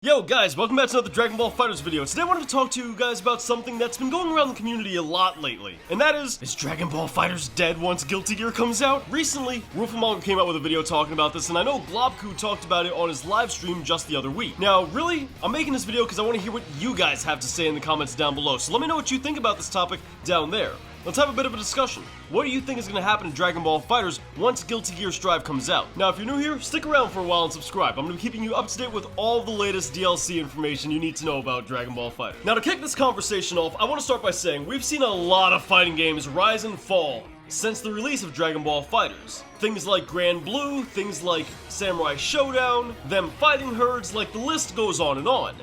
Yo guys, welcome back to another Dragon Ball FighterZ video. Today I wanted to talk to you guys about something that's been going around the community a lot lately. And that is Dragon Ball FighterZ dead once Guilty Gear comes out? Recently, Rufamanga came out with a video talking about this, and I know Globku talked about it on his live stream just the other week. Now, really, I'm making this video because I want to hear what you guys have to say in the comments down below, so let me know what you think about this topic down there. Let's have a bit of a discussion. What do you think is going to happen in Dragon Ball FighterZ once Guilty Gear Strive comes out? Now, if you're new here, stick around for a while and subscribe. I'm going to be keeping you up to date with all the latest DLC information you need to know about Dragon Ball FighterZ. Now, to kick this conversation off, I want to start by saying we've seen a lot of fighting games rise and fall since the release of Dragon Ball FighterZ. Things like Grand Blue, things like Samurai Showdown, them fighting herds, like the list goes on.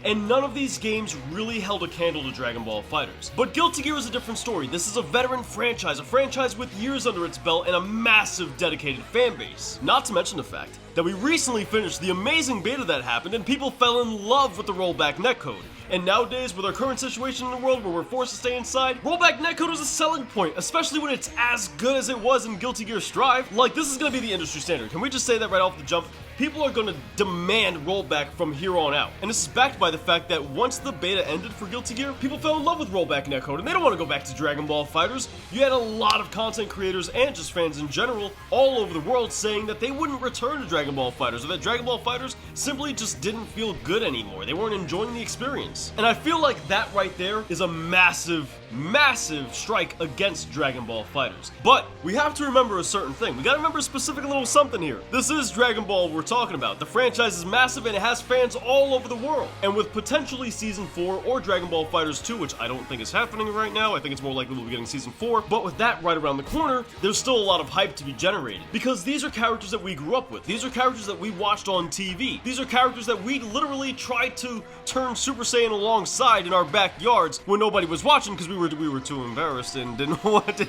And none of these games really held a candle to Dragon Ball FighterZ. But Guilty Gear is a different story. This is a veteran franchise, a franchise with years under its belt and a massive dedicated fan base. Not to mention the fact that we recently finished the amazing beta that happened and people fell in love with the rollback netcode. And nowadays, with our current situation in the world where we're forced to stay inside, rollback netcode is a selling point, especially when it's as good as it was in Guilty Gear Strive. Like, this is gonna be the industry standard. Can we just say that right off the jump? People are going to demand rollback from here on out. And this is backed by the fact that once the beta ended for Guilty Gear, people fell in love with rollback netcode and they don't want to go back to Dragon Ball FighterZ. You had a lot of content creators and just fans in general all over the world saying that they wouldn't return to Dragon Ball FighterZ, or that Dragon Ball FighterZ simply just didn't feel good anymore. They weren't enjoying the experience. And I feel like that right there is a massive strike against Dragon Ball FighterZ. But we have to remember a certain thing. We gotta remember a specific little something here. This is Dragon Ball we're talking about. The franchise is massive and it has fans all over the world. And with potentially Season 4 or Dragon Ball FighterZ 2, which I don't think is happening right now, I think it's more likely we'll be getting Season 4, but with that right around the corner, there's still a lot of hype to be generated. Because these are characters that we grew up with. These are characters that we watched on TV. These are characters that we literally tried to turn Super Saiyan alongside in our backyards when nobody was watching because we were too embarrassed and didn't want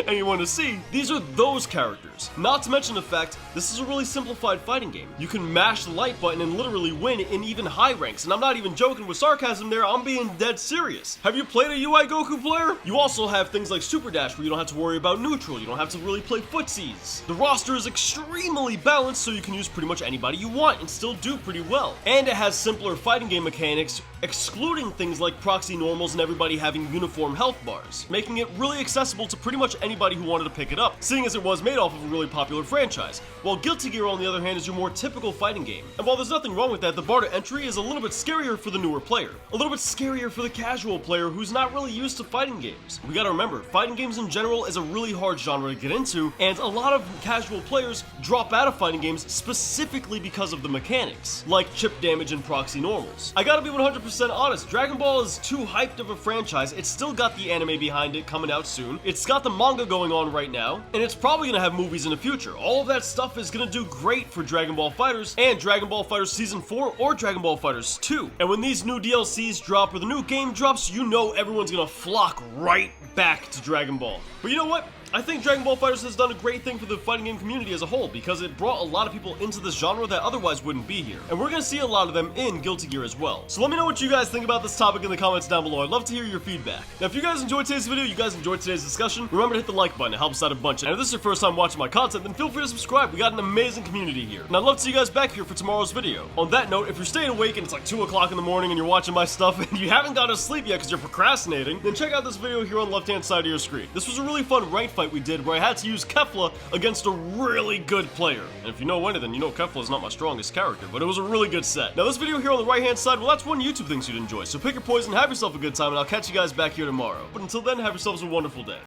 anyone to see. These are those characters. Not to mention the fact, this is a really simplified fighting game. You can mash the light button and literally win in even high ranks, and I'm not even joking with sarcasm there, I'm being dead serious. Have you played a UI Goku player? You also have things like Super Dash where you don't have to worry about neutral, you don't have to really play footsies. The roster is extremely balanced so you can use pretty much anybody you want and still do pretty well. And it has simpler fighting game mechanics, excluding things like proxy normals and everybody having uniform health bars, making it really accessible to pretty much anybody who wanted to pick it up, seeing as it was made off of a really popular franchise. While Guilty Gear, on the other hand, is your more typical fighting game. And while there's nothing wrong with that, the bar to entry is a little bit scarier for the newer player. A little bit scarier for the casual player who's not really used to fighting games. We gotta remember, fighting games in general is a really hard genre to get into, and a lot of casual players drop out of fighting games specifically because of the mechanics, like chip damage and proxy normals. I gotta be 100% honest, Dragon Ball is too hyped of a franchise. It's still got the anime behind it coming out soon. It's got the manga going on right now, and it's probably gonna have movies in the future. All of that stuff is gonna do great for Dragon Ball FighterZ and Dragon Ball FighterZ Season 4 or Dragon Ball FighterZ 2. And when these new DLCs drop or the new game drops, you know everyone's gonna flock right back to Dragon Ball. But you know what? I think Dragon Ball FighterZ has done a great thing for the fighting game community as a whole because it brought a lot of people into this genre that otherwise wouldn't be here. And we're going to see a lot of them in Guilty Gear as well. So let me know what you guys think about this topic in the comments down below. I'd love to hear your feedback. Now, if you guys enjoyed today's video, you guys enjoyed today's discussion, remember to hit the like button. It helps out a bunch. And if this is your first time watching my content, then feel free to subscribe. We got an amazing community here. And I'd love to see you guys back here for tomorrow's video. On that note, if you're staying awake and it's like 2 o'clock in the morning and you're watching my stuff and you haven't gone to sleep yet because you're procrastinating, then check out this video here on the left-hand side of your screen. This was a really fun ranked fight we did where I had to use Kefla against a really good player. And if you know anything, you know Kefla is not my strongest character, but it was a really good set. Now this video here on the right hand side, well, that's one YouTube thinks you'd enjoy. So pick your poison, have yourself a good time, and I'll catch you guys back here tomorrow. But until then, have yourselves a wonderful day.